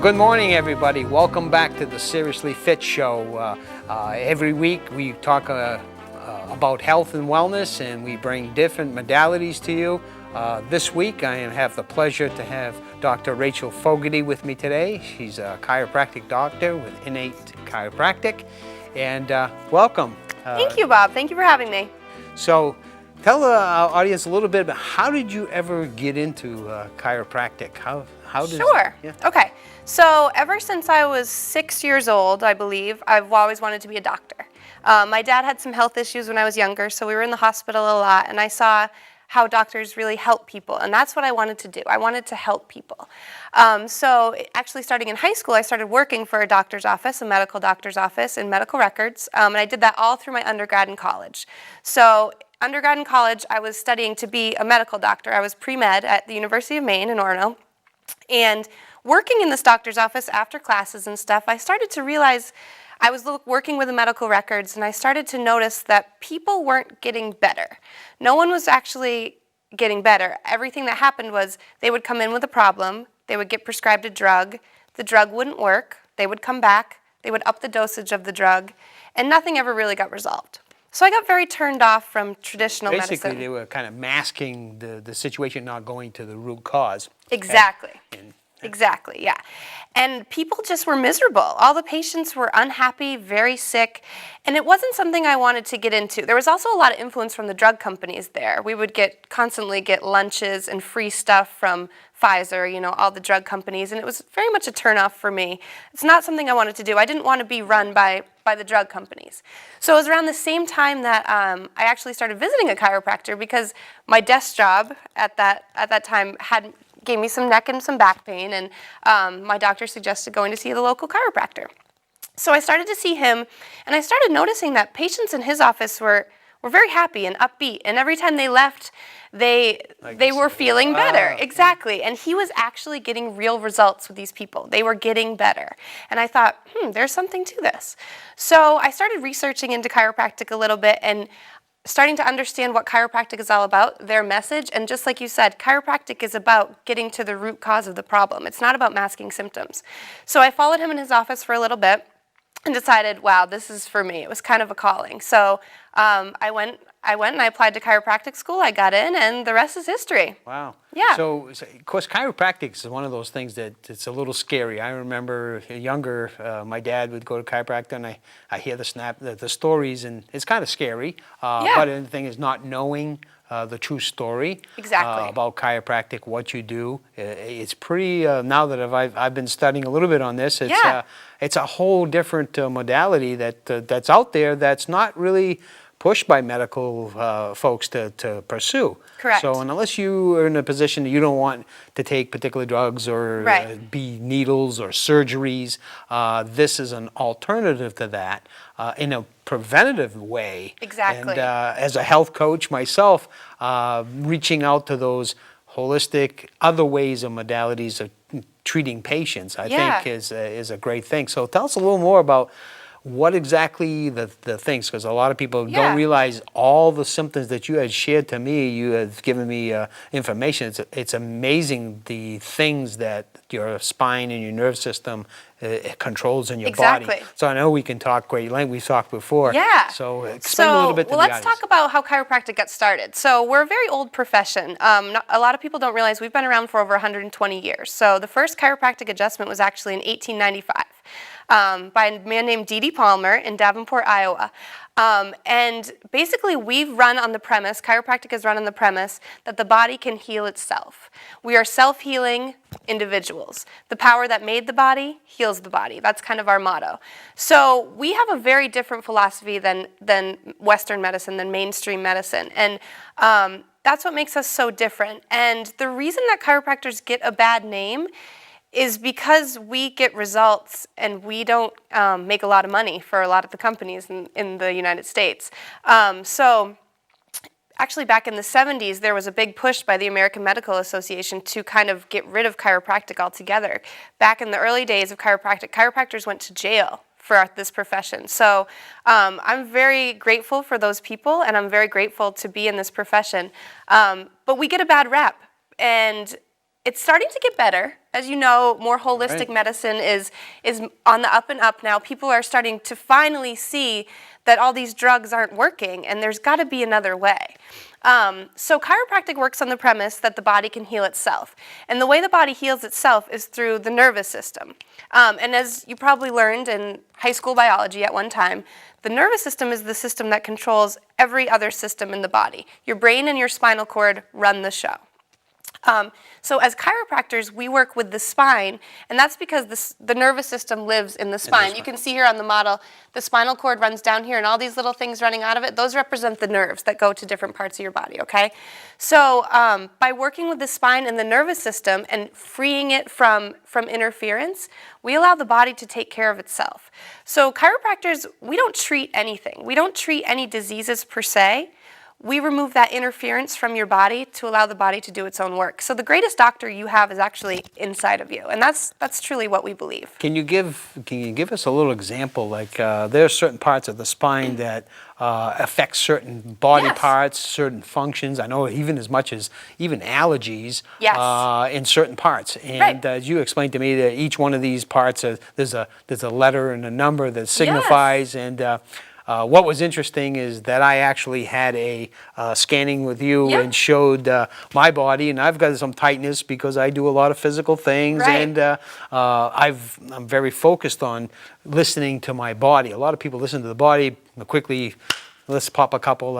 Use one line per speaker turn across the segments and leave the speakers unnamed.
Good morning, everybody. Welcome back to the Seriously Fit show. Every week we talk about health and wellness, and we bring different modalities to you. This week I have the pleasure to have Dr. Rachel Fogarty with me today. She's a chiropractic doctor with Innate Chiropractic, and welcome.
Thank you, Bob. Thank you for having me.
So tell our audience a little bit about how did you ever get into chiropractic? How does
Sure. Yeah. Okay. So ever since I was 6 years old, I believe, I've always wanted to be a doctor. My dad had some health issues when I was younger, so we were in the hospital a lot, and I saw how doctors really help people, and that's what I wanted to do. I wanted to help people. So actually starting in high school, I started working for a doctor's office, a medical doctor's office in medical records, and I did that all through my undergrad and college. So undergrad and college, I was studying to be a medical doctor. I was pre-med at the University of Maine in Orono, and working in this doctor's office after classes and stuff, I started to realize I was working with the medical records, and I started to notice that people weren't getting better. No one was actually getting better. Everything that happened was they would come in with a problem, they would get prescribed a drug, the drug wouldn't work, they would come back, they would up the dosage of the drug, and nothing ever really got resolved. So I got very turned off from traditional medicine.
Basically, they were kind of masking the situation, not going to the root cause.
Exactly. Exactly, yeah. And people just were miserable. All the patients were unhappy, very sick, and it wasn't something I wanted to get into. There was also a lot of influence from the drug companies there. We would constantly get lunches and free stuff from Pfizer, you know, all the drug companies, and it was very much a turnoff for me. It's not something I wanted to do. I didn't want to be run by the drug companies. So it was around the same time that I actually started visiting a chiropractor, because my desk job at that time gave me some neck and some back pain, and my doctor suggested going to see the local chiropractor. So I started to see him, and I started noticing that patients in his office were very happy and upbeat, and every time they left, they were feeling better. Exactly. And he was actually getting real results with these people. They were getting better. And I thought, there's something to this. So I started researching into chiropractic a little bit and starting to understand what chiropractic is all about, their message, and just like you said, chiropractic is about getting to the root cause of the problem. It's not about masking symptoms. So I followed him in his office for a little bit and decided, wow, this is for me. It was kind of a calling. So I went and I applied to chiropractic school. I got in, and the rest is history.
Wow.
Yeah.
So of course, chiropractic is one of those things that it's a little scary. I remember younger, my dad would go to chiropractor, and I hear the stories, and it's kind of scary. But the thing is not knowing the true story about chiropractic, what you do. It's pretty, now that I've been studying a little bit on this, it's a whole different modality that's out there that's not really pushed by medical folks to pursue.
Correct.
So unless you are in a position that you don't want to take particular drugs or be needles or surgeries, this is an alternative to that in a preventative way.
Exactly.
And as a health coach myself, reaching out to those holistic other ways and modalities of treating patients, I think is a great thing. So tell us a little more about what exactly the things, because a lot of people don't realize all the symptoms that you had shared to me. You have given me information. It's amazing the things that your spine and your nerve system controls in your body. So I know we can talk great length. We've talked before. Yeah. So explain a little bit to the audience.
Let's talk about how chiropractic got started. So we're a very old profession. A lot of people don't realize we've been around for over 120 years. So the first chiropractic adjustment was actually in 1895. By a man named D.D. Palmer in Davenport, Iowa. And basically we've run on the premise, chiropractic is run on the premise, that the body can heal itself. We are self-healing individuals. The power that made the body heals the body. That's kind of our motto. So we have a very different philosophy than Western medicine, than mainstream medicine. And that's what makes us so different. And the reason that chiropractors get a bad name is because we get results and we don't make a lot of money for a lot of the companies in the United States. So actually back in the 70s, there was a big push by the American Medical Association to kind of get rid of chiropractic altogether. Back in the early days of chiropractic, chiropractors went to jail for this profession. So I'm very grateful for those people, and I'm very grateful to be in this profession. But we get a bad rep, and it's starting to get better. As you know, more holistic medicine is on the up and up now. People are starting to finally see that all these drugs aren't working, and there's got to be another way. So chiropractic works on the premise that the body can heal itself. And the way the body heals itself is through the nervous system. And as you probably learned in high school biology at one time, the nervous system is the system that controls every other system in the body. Your brain and your spinal cord run the show. So as chiropractors, we work with the spine, and that's because the nervous system lives in the spine. You can see here on the model, the spinal cord runs down here, and all these little things running out of it, those represent the nerves that go to different parts of your body, okay? So by working with the spine and the nervous system and freeing it from interference, we allow the body to take care of itself. So chiropractors, we don't treat anything. We don't treat any diseases per se. We remove that interference from your body to allow the body to do its own work. So the greatest doctor you have is actually inside of you, and that's truly what we believe.
Can you give us a little example? Like there are certain parts of the spine that affect certain body parts, certain functions. I know even as much as even allergies in certain parts. And as you explained to me, that each one of these parts there's a letter and a number that signifies and. What was interesting is that I actually had a scanning with you and showed my body, and I've got some tightness because I do a lot of physical things, and I'm very focused on listening to my body. A lot of people listen to the body quickly. Let's pop a couple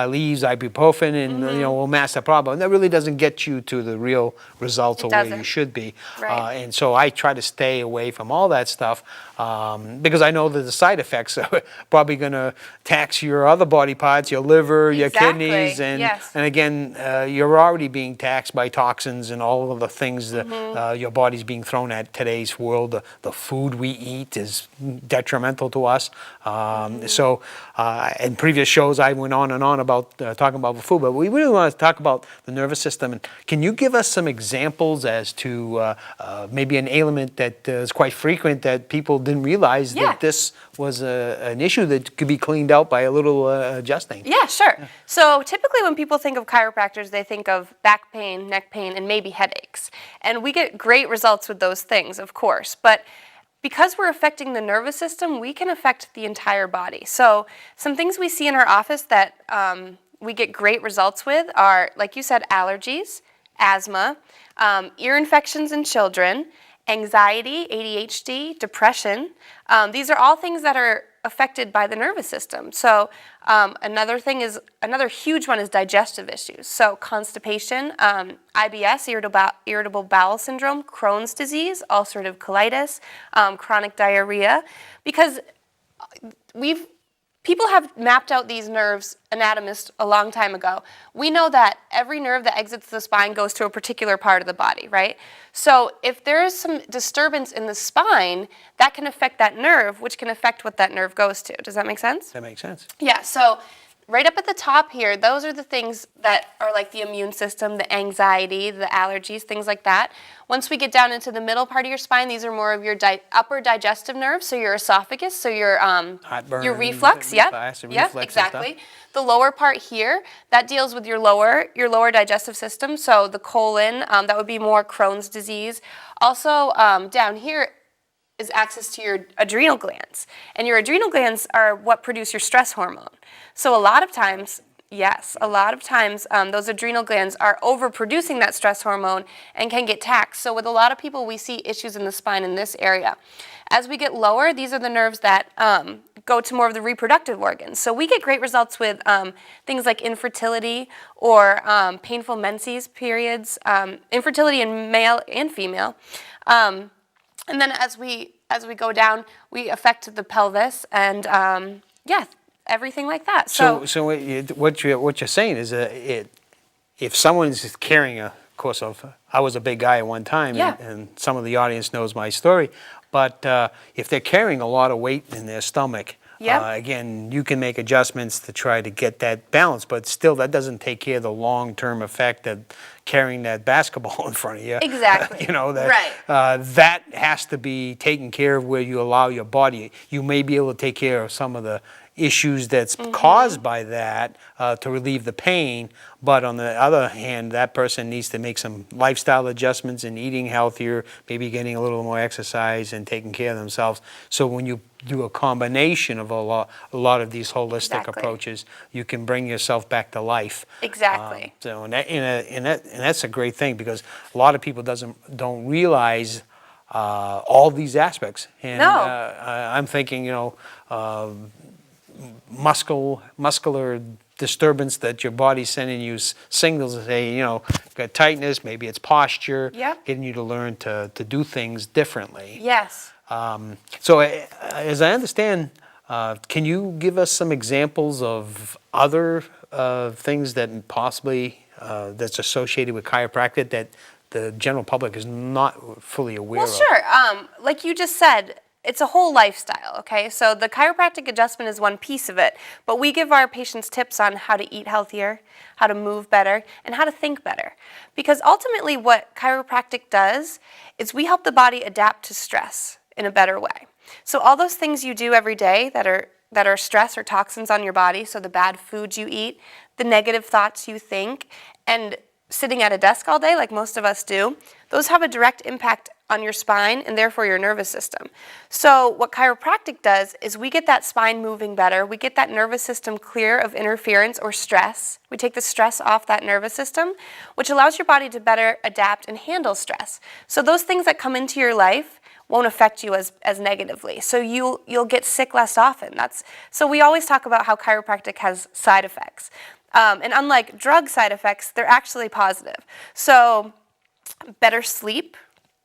leaves, ibuprofen, and we'll mask the problem. And that really doesn't get you to the real results of where you should be. And so I try to stay away from all that stuff because I know that the side effects are probably going to tax your other body parts, your liver, your kidneys, and again, you're already being taxed by toxins and all of the things that your body's being thrown at today's world. The food we eat is detrimental to us. So in previous shows I went on and on about talking about the food, but we really want to talk about the nervous system. And can you give us some examples as to maybe an ailment that is quite frequent that people didn't realize that this was an issue that could be cleaned out by a little adjusting?
Yeah, sure. So typically when people think of chiropractors, they think of back pain, neck pain, and maybe headaches. And we get great results with those things, of course, but because we're affecting the nervous system, we can affect the entire body. So some things we see in our office that we get great results with are, like you said, allergies, asthma, ear infections in children, anxiety, ADHD, depression. These are all things that are affected by the nervous system. So another huge one is digestive issues. So constipation, IBS, irritable bowel syndrome, Crohn's disease, ulcerative colitis, chronic diarrhea, because people have mapped out these nerves, anatomists, a long time ago. We know that every nerve that exits the spine goes to a particular part of the body, right? So if there is some disturbance in the spine, that can affect that nerve, which can affect what that nerve goes to. Does that make sense?
That makes sense.
Yeah, so right up at the top here, those are the things that are like the immune system, the anxiety, the allergies, things like that. Once we get down into the middle part of your spine, these are more of your upper digestive nerves, so your esophagus, so your reflux, exactly. The lower part here, that deals with your lower digestive system, so the colon, that would be more Crohn's disease. Also, down here is access to your adrenal glands, and your adrenal glands are what produce your stress hormone. So a lot of times, those adrenal glands are overproducing that stress hormone and can get taxed. So with a lot of people, we see issues in the spine in this area. As we get lower, these are the nerves that go to more of the reproductive organs. So we get great results with things like infertility or painful menses periods, infertility in male and female. And then as we go down, we affect the pelvis and everything like that. So
what you're saying is if someone's carrying I was a big guy at one time, and some of the audience knows my story, but if they're carrying a lot of weight in their stomach, again, you can make adjustments to try to get that balance, but still that doesn't take care of the long-term effect of carrying that basketball in front of you.
Exactly.
That has to be taken care of where you allow your body. You may be able to take care of some of the issues that's caused by that to relieve the pain. But on the other hand, that person needs to make some lifestyle adjustments and eating healthier, maybe getting a little more exercise and taking care of themselves. So when you do a combination of a lot of these holistic approaches, you can bring yourself back to life.
Exactly.
And that's a great thing, because a lot of people don't realize all these aspects. And
No.
I'm thinking, muscular disturbance, that your body's sending you signals to say, got tightness, maybe it's posture,
Yep.
getting you to learn to do things differently.
Yes.
So as I understand, can you give us some examples of other things that possibly that's associated with chiropractic that the general public is not fully aware of?
Well, sure. Like you just said, it's a whole lifestyle, okay? So the chiropractic adjustment is one piece of it, but we give our patients tips on how to eat healthier, how to move better, and how to think better. Because ultimately what chiropractic does is we help the body adapt to stress in a better way. So all those things you do every day that are stress or toxins on your body, so the bad foods you eat, the negative thoughts you think, and sitting at a desk all day like most of us do, those have a direct impact on your spine and therefore your nervous system. So what chiropractic does is we get that spine moving better, we get that nervous system clear of interference or stress, we take the stress off that nervous system, which allows your body to better adapt and handle stress. So those things that come into your life won't affect you as negatively. So you'll get sick less often. So we always talk about how chiropractic has side effects. And unlike drug side effects, they're actually positive. So better sleep,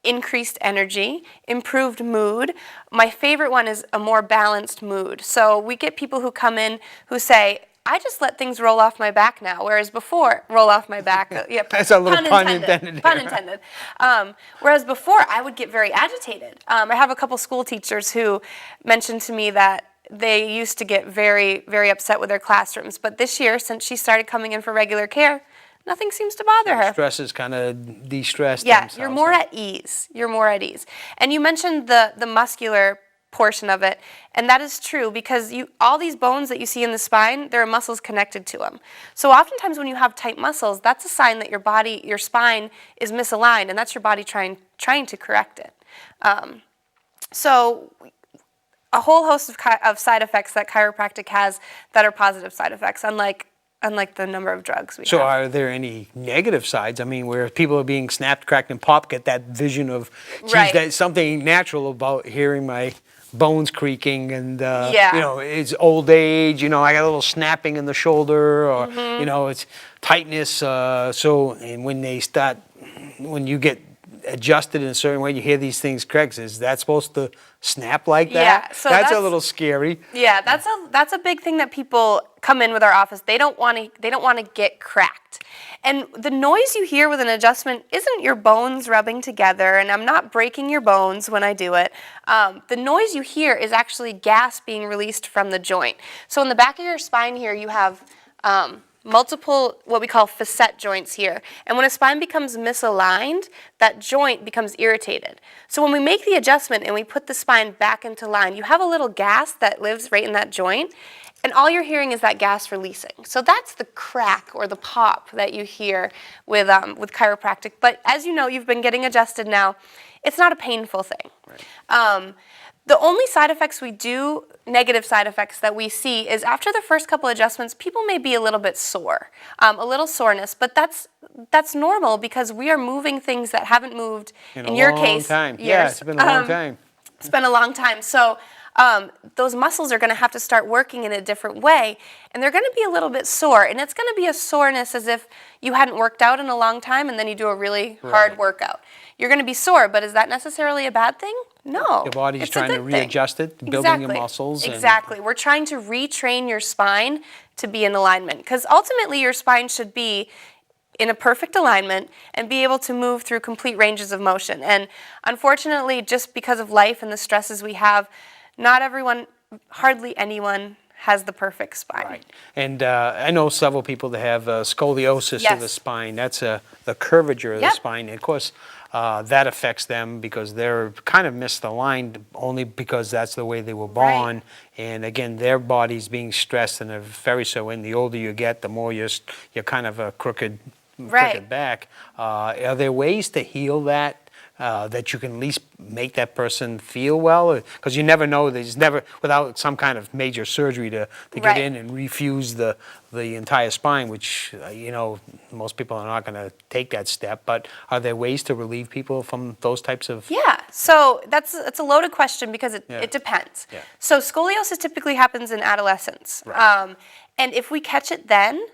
increased energy, improved mood. My favorite one is a more balanced mood. So we get people who come in who say, I just let things roll off my back now, whereas before, roll off my back. Yeah,
that's a little pun intended.
Pun intended. Whereas before, I would get very agitated. I have a couple school teachers who mentioned to me that they used to get very, very upset with their classrooms. But this year, since she started coming in for regular care, nothing seems to bother her.
Stress is kind of de-stressed.
Yeah, you're more at ease. You're more at ease. And you mentioned the muscular portion of it, and that is true because all these bones that you see in the spine, there are muscles connected to them. So oftentimes when you have tight muscles, that's a sign that your spine is misaligned, and that's your body trying to correct it. So a whole host of side effects that chiropractic has that are positive side effects, unlike the number of drugs we have.
So are there any negative sides? I mean, where people are being snapped, cracked, and popped, get that vision of, geez,
Right.
There's something natural about hearing my bones creaking and, it's old age, I got a little snapping in the shoulder or, it's tightness. And when you get adjusted in a certain way, you hear these things crack. Is that supposed to snap like that?
Yeah, so
that's a little scary.
Yeah, that's a big thing that people come in with our office. They don't want to get cracked. And the noise you hear with an adjustment isn't your bones rubbing together, and I'm not breaking your bones when I do it. The noise you hear is actually gas being released from the joint. So in the back of your spine here, you have multiple what we call facet joints here. And when a spine becomes misaligned, that joint becomes irritated. So when we make the adjustment and we put the spine back into line, you have a little gas that lives right in that joint, and all you're hearing is that gas releasing. So that's the crack or the pop that you hear with chiropractic. But as you know, you've been getting adjusted now. It's not a painful thing. Right. The only side effects negative side effects that we see is after the first couple adjustments, people may be a little bit sore, a little soreness, but that's normal because we are moving things that haven't moved, in your case,
time.
years.
Yeah, it's been a long time.
It's been a long time. So those muscles are going to have to start working in a different way, and they're going to be a little bit sore, and it's going to be a soreness as if you hadn't worked out in a long time and then you do a really hard workout. You're going to be sore, but is that necessarily a bad thing? No.
Your body's
it's
trying to readjust it, building your muscles.
Exactly. We're trying to retrain your spine to be in alignment because ultimately your spine should be in a perfect alignment and be able to move through complete ranges of motion. And unfortunately, just because of life and the stresses we have, not everyone, hardly anyone has the perfect spine.
Right. And I know several people that have scoliosis of the spine. That's the curvature of the spine. And of course, that affects them because they're kind of misaligned only because that's the way they were born.
Right.
And again, their body's being stressed and very so. And the older you get, the more you're kind of a crooked back. Are there ways to heal that? That you can at least make that person feel well, because you never know. There's never, without some kind of major surgery to get in and refuse the entire spine, which most people are not going to take that step. But are there ways to relieve people from those types of?
Yeah, so that's a loaded question because it depends.
Yeah.
So scoliosis typically happens in adolescence, and if we catch it then,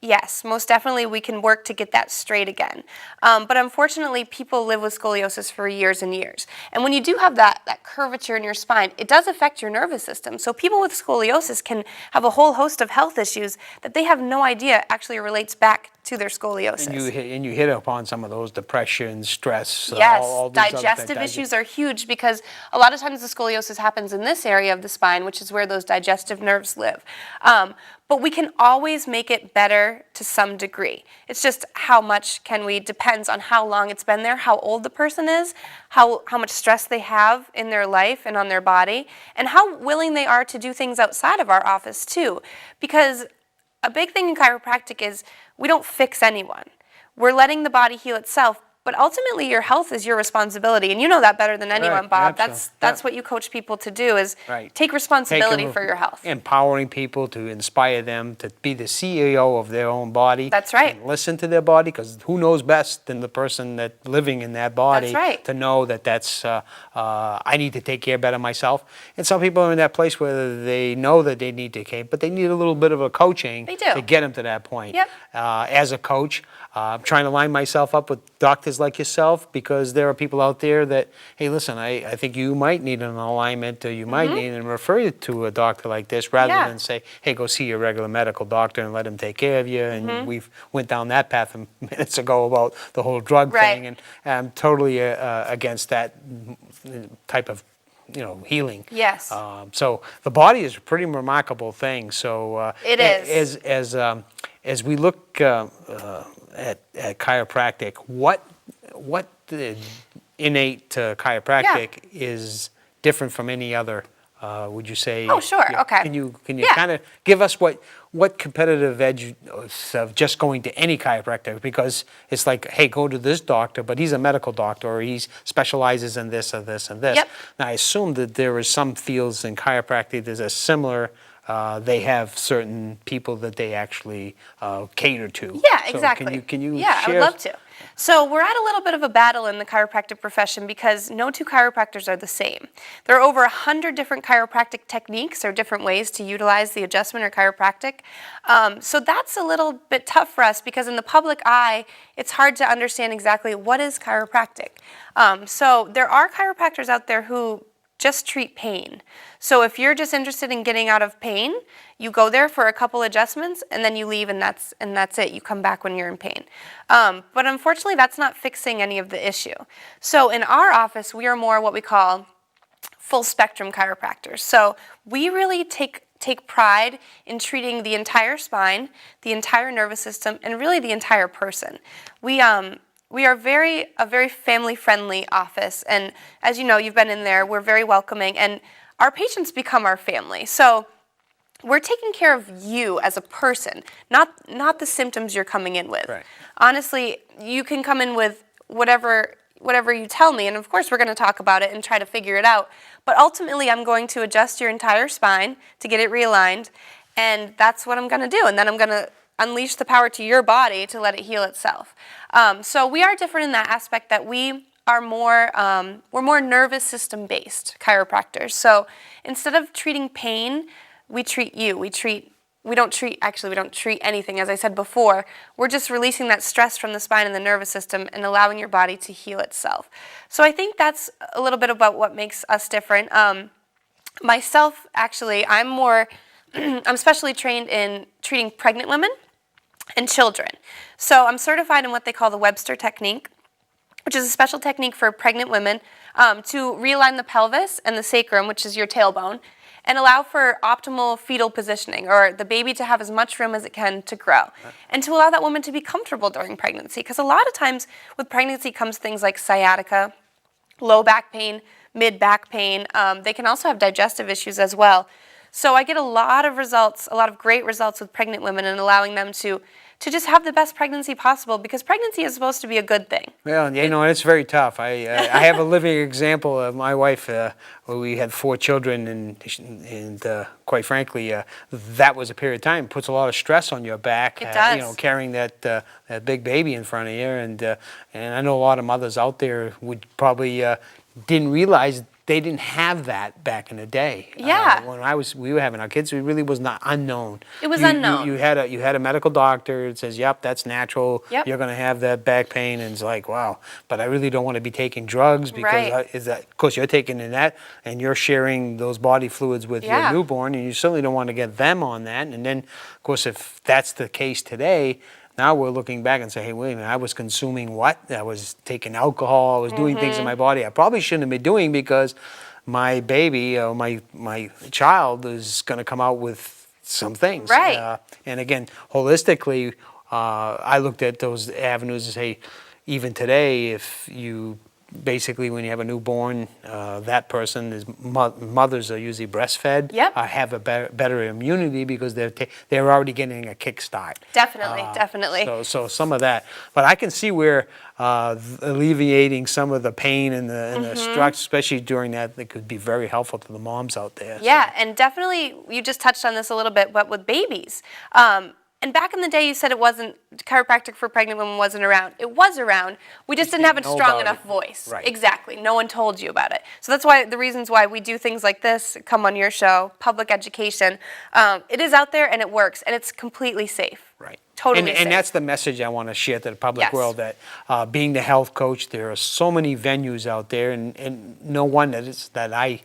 yes, most definitely we can work to get that straight again. But unfortunately, people live with scoliosis for years and years. And when you do have that curvature in your spine, it does affect your nervous system. So people with scoliosis can have a whole host of health issues that they have no idea actually relates back to their scoliosis.
And you hit upon some of those: depression, stress.
Yes,
all
digestive issues are huge because a lot of times the scoliosis happens in this area of the spine, which is where those digestive nerves live. But we can always make it better to some degree. It's just how much can we, depends on how long it's been there, how old the person is, how much stress they have in their life and on their body, and how willing they are to do things outside of our office too. Because a big thing in chiropractic is we don't fix anyone. We're letting the body heal itself. But ultimately, your health is your responsibility, and you know that better than anyone, Bob. That's what you coach people to do: is take responsibility for your health.
Empowering people to inspire them to be the CEO of their own body.
That's right.
And listen to their body, because who knows best than the person that living in that body?
That's right.
To know that's I need to take care better myself. And some people are in that place where they know that they need to care, but they need a little bit of a coaching to get them to that point.
Yep.
As a coach, I'm trying to line myself up with doctors like yourself, because there are people out there that, hey, listen, I think you might need an alignment, or you might need, and refer you to a doctor like this, rather than say, hey, go see your regular medical doctor and let him take care of you. And we've went down that path minutes ago about the whole drug thing, and I'm totally against that type of healing.
Yes.
So the body is a pretty remarkable thing. So
it is.
As we look at chiropractic, what innate to chiropractic is different from any other? Would you say?
Oh, sure. Okay.
Can you kind of give us what competitive edge of just going to any chiropractor? Because it's like, hey, go to this doctor, but he's a medical doctor, or he specializes in this or this and this.
Yep.
Now, I assume that there is some fields in chiropractic there's a similar. They have certain people that they actually cater to.
Yeah, exactly.
Can you
Yeah,
share?
I would love to. So we're at a little bit of a battle in the chiropractic profession because no two chiropractors are the same. There are over 100 different chiropractic techniques or different ways to utilize the adjustment or chiropractic. So that's a little bit tough for us because in the public eye, it's hard to understand exactly what is chiropractic. So there are chiropractors out there who just treat pain. So if you're just interested in getting out of pain, you go there for a couple adjustments and then you leave, and that's it. You come back when you're in pain. But unfortunately, that's not fixing any of the issue. So in our office, we are more what we call full spectrum chiropractors. So we really take pride in treating the entire spine, the entire nervous system, and really the entire person. We are a very family-friendly office, and as you know, you've been in there, we're very welcoming, and our patients become our family. So we're taking care of you as a person, not the symptoms you're coming in with.
Right.
Honestly, you can come in with whatever you tell me, and of course we're going to talk about it and try to figure it out. But ultimately, I'm going to adjust your entire spine to get it realigned, and that's what I'm going to do. And then I'm going to unleash the power to your body to let it heal itself. So we are different in that aspect that we are we're more nervous system based chiropractors. So instead of treating pain, we treat you. We don't treat anything. As I said before, we're just releasing that stress from the spine and the nervous system and allowing your body to heal itself. So I think that's a little bit about what makes us different. Myself, actually, I'm specially trained in treating pregnant women and children. So I'm certified in what they call the Webster technique, which is a special technique for pregnant women to realign the pelvis and the sacrum, which is your tailbone, and allow for optimal fetal positioning, or the baby to have as much room as it can to grow, and to allow that woman to be comfortable during pregnancy. Because a lot of times with pregnancy comes things like sciatica, low back pain, mid back pain. They can also have digestive issues as well. So I get a lot of results, a lot of great results with pregnant women, and allowing them to just have the best pregnancy possible, because pregnancy is supposed to be a good thing.
Well, you know, it's very tough. I have a living example of my wife. We had 4 children, and quite frankly, that was a period of time. It puts a lot of stress on your back.
It does.
You know, carrying that big baby in front of you, and I know a lot of mothers out there would probably didn't realize they didn't have that back in the day.
Yeah.
When we were having our kids, it really was not unknown.
It was unknown.
You had a medical doctor that says, "Yep, that's natural.
Yep.
You're going to have that back pain," and it's like, wow. But I really don't want to be taking drugs because of course you're taking in that, and you're sharing those body fluids with your newborn, and you certainly don't want to get them on that. And then, of course, if that's the case today. Now we're looking back and say, hey, wait a minute, I was consuming what? I was taking alcohol, I was doing things in my body I probably shouldn't have been doing, because my baby or my child is going to come out with some things.
Right.
And again, holistically, I looked at those avenues and say, even today, if you basically, when you have a newborn, that person is mothers are usually breastfed.
Yep.
Have a better immunity because they're already getting a kickstart.
Definitely.
So some of that, but I can see where alleviating some of the pain and the stress, especially during that, could be very helpful to the moms out there.
Yeah, and definitely, you just touched on this a little bit, but with babies. And back in the day, you said it wasn't, chiropractic for pregnant women wasn't around. It was around. We just didn't have a strong enough voice.
Right.
Exactly. No one told you about it. So that's why the reasons why we do things like this, come on your show, public education. It is out there and it works, and it's completely safe.
Right.
Totally safe.
And that's the message I want to share to the public
Yes.
world, that being the health coach, there are so many venues out there, and no one that I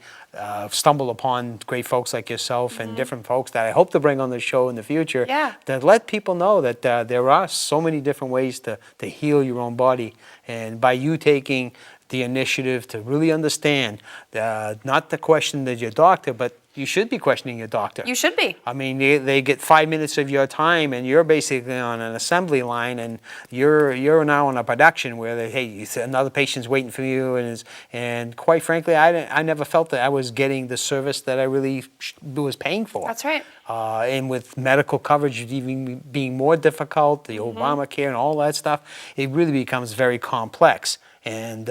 stumble upon great folks like yourself and different folks that I hope to bring on the show in the future, that let people know that there are so many different ways to heal your own body. And by you taking the initiative to really understand, not to question your doctor, but you should be questioning your doctor.
You should be.
I mean, they get 5 minutes of your time, and you're basically on an assembly line, and you're now on a production where another patient's waiting for you, and quite frankly, I never felt that I was getting the service that I really was paying for.
That's right.
And with medical coverage even being more difficult, the Obamacare and all that stuff, it really becomes very complex. And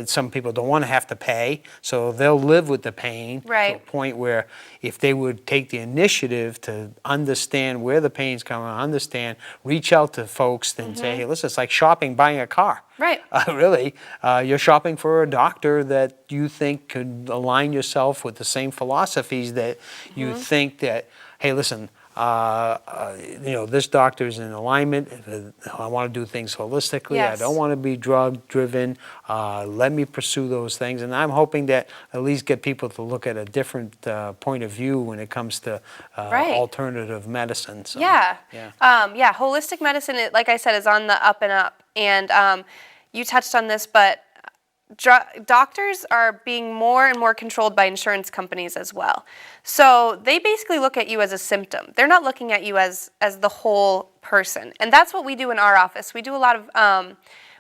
some people don't want to have to pay, so they'll live with the pain to a point where if they would take the initiative to understand where the pain's coming, reach out to folks and say, hey, listen, it's like shopping, buying a car.
Right.
Really, you're shopping for a doctor that you think could align yourself with the same philosophies that you think that, hey, listen, this doctor's in alignment. I want to do things holistically.
Yes.
I don't want to be drug driven. Let me pursue those things. And I'm hoping that at least get people to look at a different point of view when it comes to alternative medicine. So,
holistic medicine, like I said, is on the up and up. And you touched on this, but doctors are being more and more controlled by insurance companies as well. So they basically look at you as a symptom. They're not looking at you as the whole person. And that's what we do in our office. We do a lot of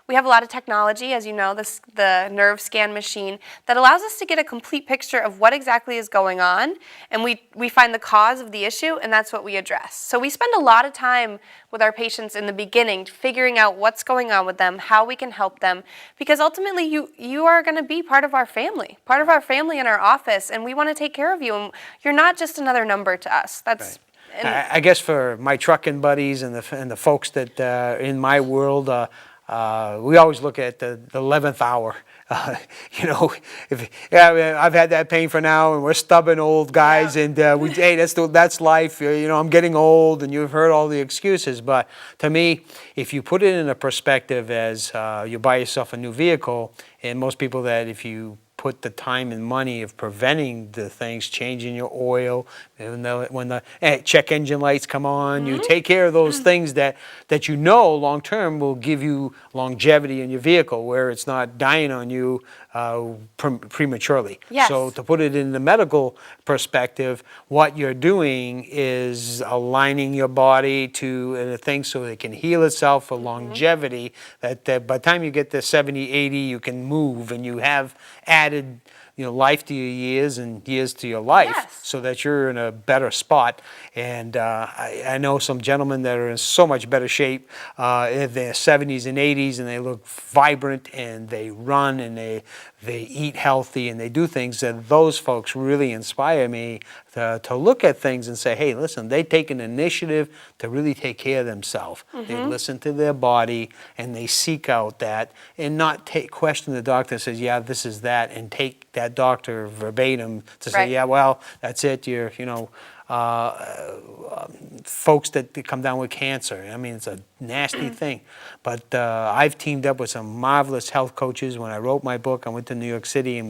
we have a lot of technology, as you know, the nerve scan machine that allows us to get a complete picture of what exactly is going on, and we find the cause of the issue, and that's what we address. So we spend a lot of time with our patients in the beginning figuring out what's going on with them, how we can help them, because ultimately you are going to be part of our family in our office, and we want to take care of you, and you're not just another number to us. That's
I guess for my trucking buddies and the folks that in my world, we always look at the 11th hour. I've had that pain for now, and we're stubborn old guys, and hey, that's life. I'm getting old, and you've heard all the excuses. But to me, if you put it in a perspective as you buy yourself a new vehicle, and most people that if you put the time and money of preventing the things, changing your oil, when the check engine lights come on, you take care of those things that you know long term will give you longevity in your vehicle, where it's not dying on you prematurely.
Yes.
So to put it in the medical perspective, what you're doing is aligning your body to things so it can heal itself for longevity, that by the time you get to 70, 80, you can move, and you have added life to your years and years to your life.
Yes.
So that you're in a better spot. And I know some gentlemen that are in so much better shape in their 70s and 80s, and they look vibrant, and they run, and they eat healthy, and they do things, that those folks really inspire me to look at things and say, hey, listen, they take an initiative to really take care of themselves. They listen to their body, and they seek out that, and not question the doctor and says, yeah, this is that, and take that doctor verbatim to say, yeah, well, that's it, you're, folks that come down with cancer. I mean, it's a nasty thing. But I've teamed up with some marvelous health coaches. When I wrote my book, I went to New York City, and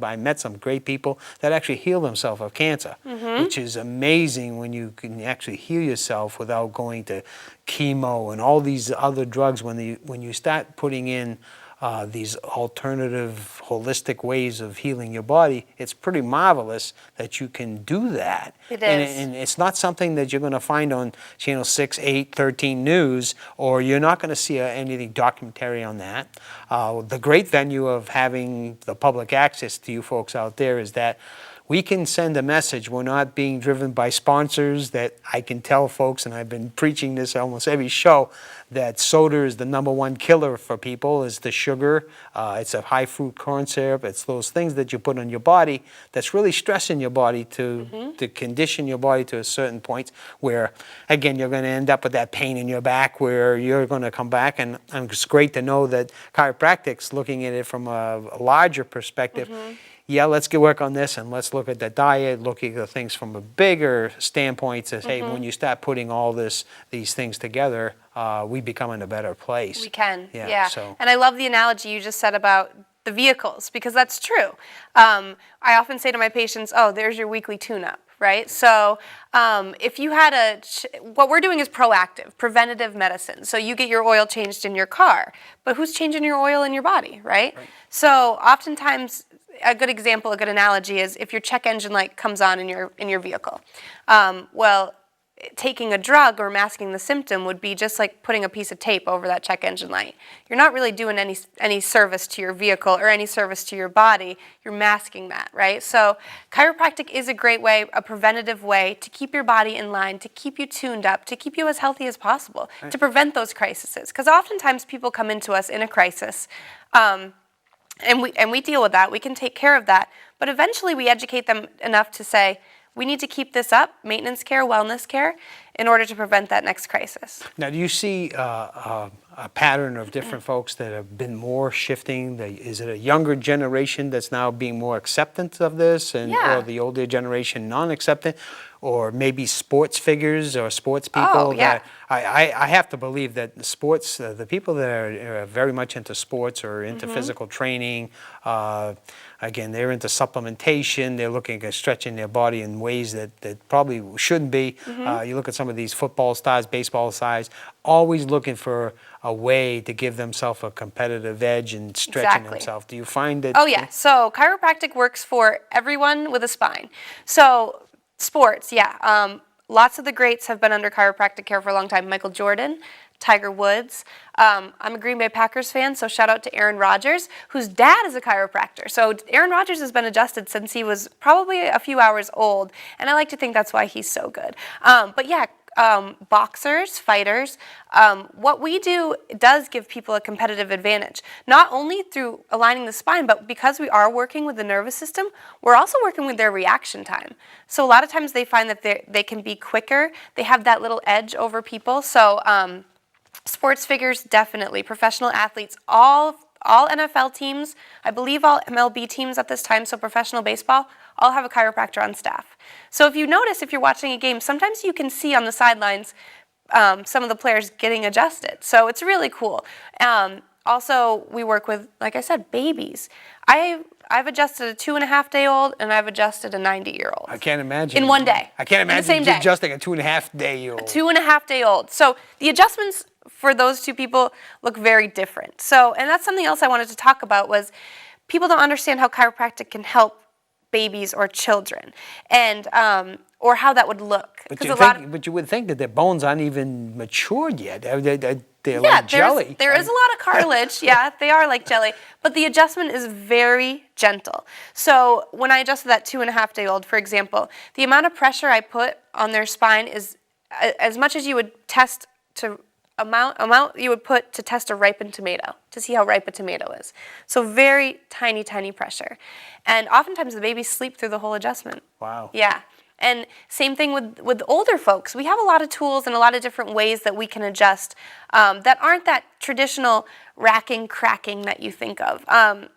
I met some great people that actually healed themselves of cancer, which is amazing when you can actually heal yourself without going to chemo and all these other drugs. When you start putting in these alternative, holistic ways of healing your body, it's pretty marvelous that you can do that.
It is.
And it's not something that you're going to find on Channel 6, 8, 13 News, or you're not going to see anything documentary on that. The great venue of having the public access to you folks out there is that we can send a message. We're not being driven by sponsors. That I can tell folks, and I've been preaching this almost every show, that soda is the #1 killer for people, is the sugar. It's a high fruit corn syrup. It's those things that you put on your body that's really stressing your body to condition your body to a certain point where, again, you're going to end up with that pain in your back where you're going to come back. And it's great to know that chiropractic's looking at it from a larger perspective. Yeah, let's get work on this, and let's look at the diet, looking at things from a bigger standpoint. Says, hey, when you start putting all these things together, we become in a better place.
We can,
So.
And I love the analogy you just said about the vehicles, because that's true. I often say to my patients, oh, there's your weekly tune-up, right? So if you had what we're doing is proactive, preventative medicine. So you get your oil changed in your car, but who's changing your oil in your body, right? So oftentimes, a good example, a good analogy is if your check engine light comes on in your vehicle. Well, taking a drug or masking the symptom would be just like putting a piece of tape over that check engine light. You're not really doing any service to your vehicle or any service to your body. You're masking that, right? So chiropractic is a great way, a preventative way to keep your body in line, to keep you tuned up, to keep you as healthy as possible, to prevent those crises. Because oftentimes people come into us in a crisis, and we deal with that. We can take care of that. But eventually we educate them enough to say, we need to keep this up, maintenance care, wellness care, in order to prevent that next crisis.
Now, do you see a pattern of different folks that have been more shifting? Is it a younger generation that's now being more acceptant of this, or the older generation non-acceptant? Or maybe sports figures or sports people? That I have to believe that sports, the people that are very much into sports or into physical training, again, they're into supplementation. They're looking at stretching their body in ways that probably shouldn't be. You look at some of these football stars, baseball stars, always looking for a way to give themselves a competitive edge and stretching themselves. Do you find that?
Oh, yeah. So chiropractic works for everyone with a spine. So sports, lots of the greats have been under chiropractic care for a long time. Michael Jordan, Tiger Woods. I'm a Green Bay Packers fan, so shout out to Aaron Rodgers, whose dad is a chiropractor. So Aaron Rodgers has been adjusted since he was probably a few hours old, and I like to think that's why he's so good. Boxers, fighters, what we do does give people a competitive advantage, not only through aligning the spine, but because we are working with the nervous system, we're also working with their reaction time. So a lot of times they find that they can be quicker, they have that little edge over people. So sports figures, definitely, professional athletes, all NFL teams, I believe all MLB teams at this time, so professional baseball, all have a chiropractor on staff. So if you notice, if you're watching a game, sometimes you can see on the sidelines some of the players getting adjusted. So it's really cool. Also, we work with, like I said, babies. I've adjusted a 2.5-day-old and I've adjusted a 90-year-old.
I can't imagine.
In one day.
I can't
In the
imagine
same day.
adjusting a 2.5-day-old.
2.5-day-old. So the adjustments for those two people look very different. So, and that's something else I wanted to talk about was people don't understand how chiropractic can help babies or children, and or how that would look.
But you would think that their bones aren't even matured yet. They're like jelly.
There is a lot of cartilage. Yeah, they are like jelly. But the adjustment is very gentle. So when I adjusted that 2.5-day-old, for example, the amount of pressure I put on their spine is as much as you would test to amount you would put to test a ripened tomato, to see how ripe a tomato is. So very tiny, tiny pressure. And oftentimes the babies sleep through the whole adjustment.
Wow.
Yeah. And same thing with older folks. We have a lot of tools and a lot of different ways that we can adjust that aren't that traditional racking, cracking that you think of.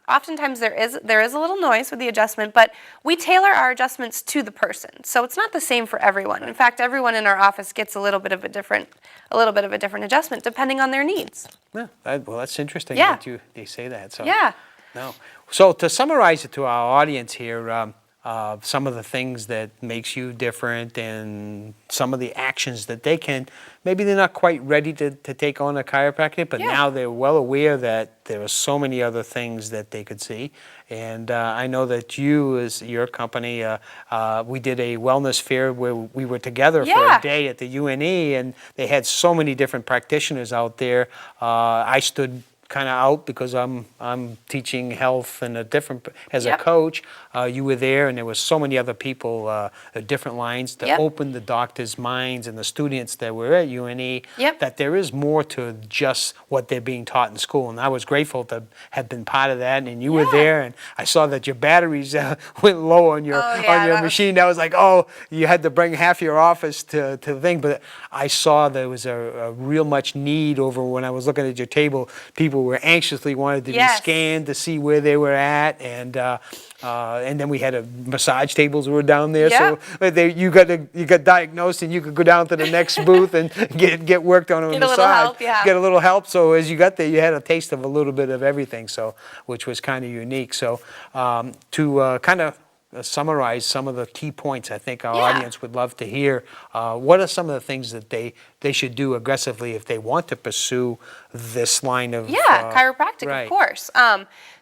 Oftentimes there is a little noise with the adjustment, but we tailor our adjustments to the person. So it's not the same for everyone. In fact, everyone in our office gets a little bit of a different adjustment depending on their needs.
Yeah, well, that's interesting that they say that. So
yeah.
No. So to summarize it to our audience here, some of the things that makes you different and some of the actions that they can, maybe they're not quite ready to take on a chiropractic, but now they're well aware that there are so many other things that they could see. And I know that you, as your company, we did a wellness fair where we were together for a day at the UNE, and they had so many different practitioners out there. I stood kind of out because I'm teaching health and as a coach. You were there, and there was so many other people, different lines to open the doctors' minds and the students that were at UNE that there is more to just what they're being taught in school. And I was grateful to have been part of that. And you were there, and I saw that your batteries went low on your machine. That was like, oh, you had to bring half your office to the thing. But I saw there was a real much need over when I was looking at your table. People were anxiously wanted to be scanned to see where they were at, and then we had massage tables were down there, so you got diagnosed and you could go down to the next booth and get worked on a massage, get a little help. So as you got there, you had a taste of a little bit of everything, so which was kind of unique. So to kind of summarize some of the key points I think our audience would love to hear. What are some of the things that they should do aggressively if they want to pursue this line of
chiropractic, of course.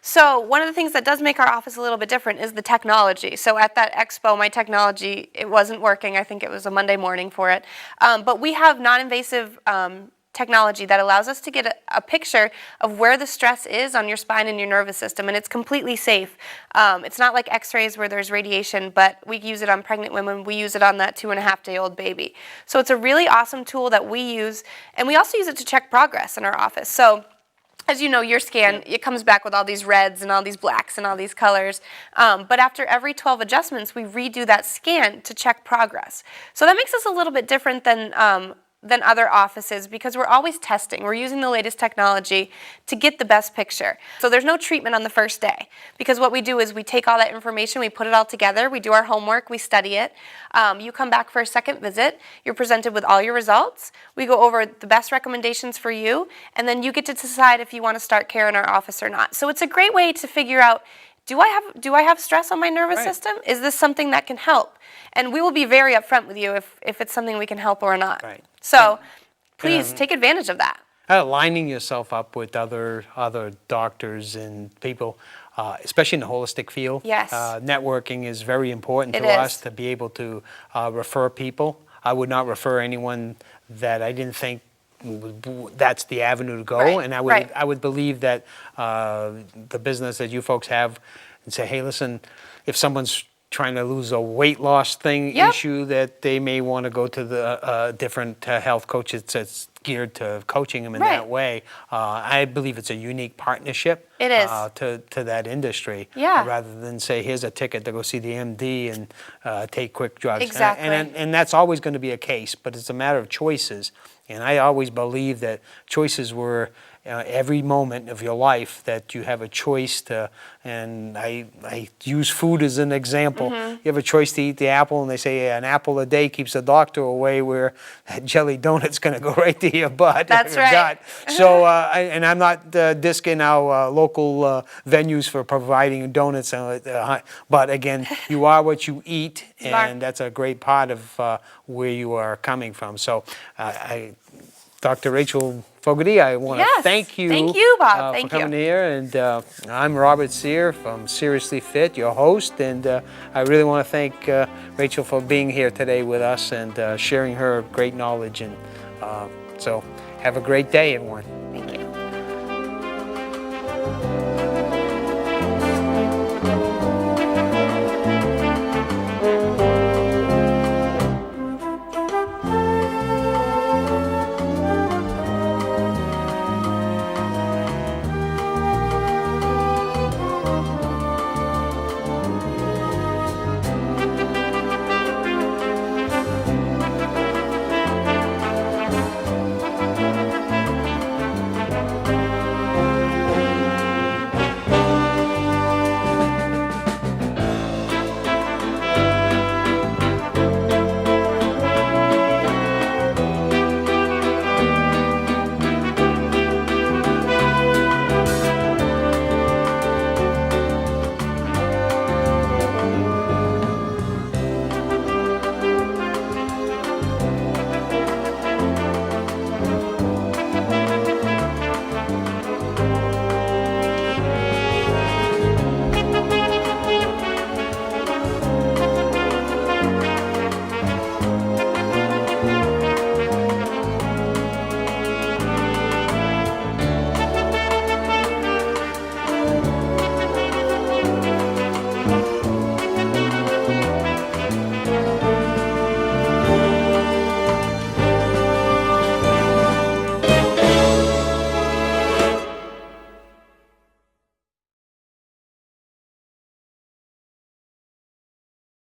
So one of the things that does make our office a little bit different is the technology. So at that expo, my technology, it wasn't working. I think it was a Monday morning for it. But we have non-invasive technology that allows us to get a picture of where the stress is on your spine and your nervous system, and it's completely safe. It's not like x-rays where there's radiation, but we use it on pregnant women. We use it on that 2.5-day-old baby. So it's a really awesome tool that we use, and we also use it to check progress in our office. So as you know, your scan, it comes back with all these reds and all these blacks and all these colors. But after every 12 adjustments, we redo that scan to check progress. So that makes us a little bit different than other offices because we're always testing. We're using the latest technology to get the best picture. So there's no treatment on the first day because what we do is we take all that information, we put it all together, we do our homework, we study it. You come back for a second visit, you're presented with all your results, we go over the best recommendations for you, and then you get to decide if you want to start care in our office or not. So it's a great way to figure out, do I have stress on my nervous system? Is this something that can help? And we will be very upfront with you if it's something we can help or not.
Right.
So please take advantage of that.
Lining yourself up with other doctors and people, especially in the holistic field.
Yes.
Networking is very important to us to be able to refer people. I would not refer anyone that I didn't think that's the avenue to go, and I would believe that the business that you folks have, and say, hey, listen, if someone's trying to lose a weight loss issue, that they may want to go to the different health coaches that's geared to coaching them in that way. I believe it's a unique partnership.
It is.
To that industry.
Yeah.
Rather than say, here's a ticket to go see the MD and take quick drugs.
Exactly.
And that's always going to be a case, but it's a matter of choices. And I always believe that choices were every moment of your life that you have a choice to, and I use food as an example. You have a choice to eat the apple, and they say an apple a day keeps the doctor away, where that jelly donut's going to go right to your butt.
That's right.
Gut. So, and I'm not disking our local venues for providing donuts, but again, you are what you eat, and that's a great part of where you are coming from. So, Dr. Rachel Fogarty, I want to thank you.
Thank you, Bob. Thank
for coming
you.
here. And I'm Robert Sear from Seriously Fit, your host. And I really want to thank Rachel for being here today with us and sharing her great knowledge. And so have a great day, everyone.
Thank you.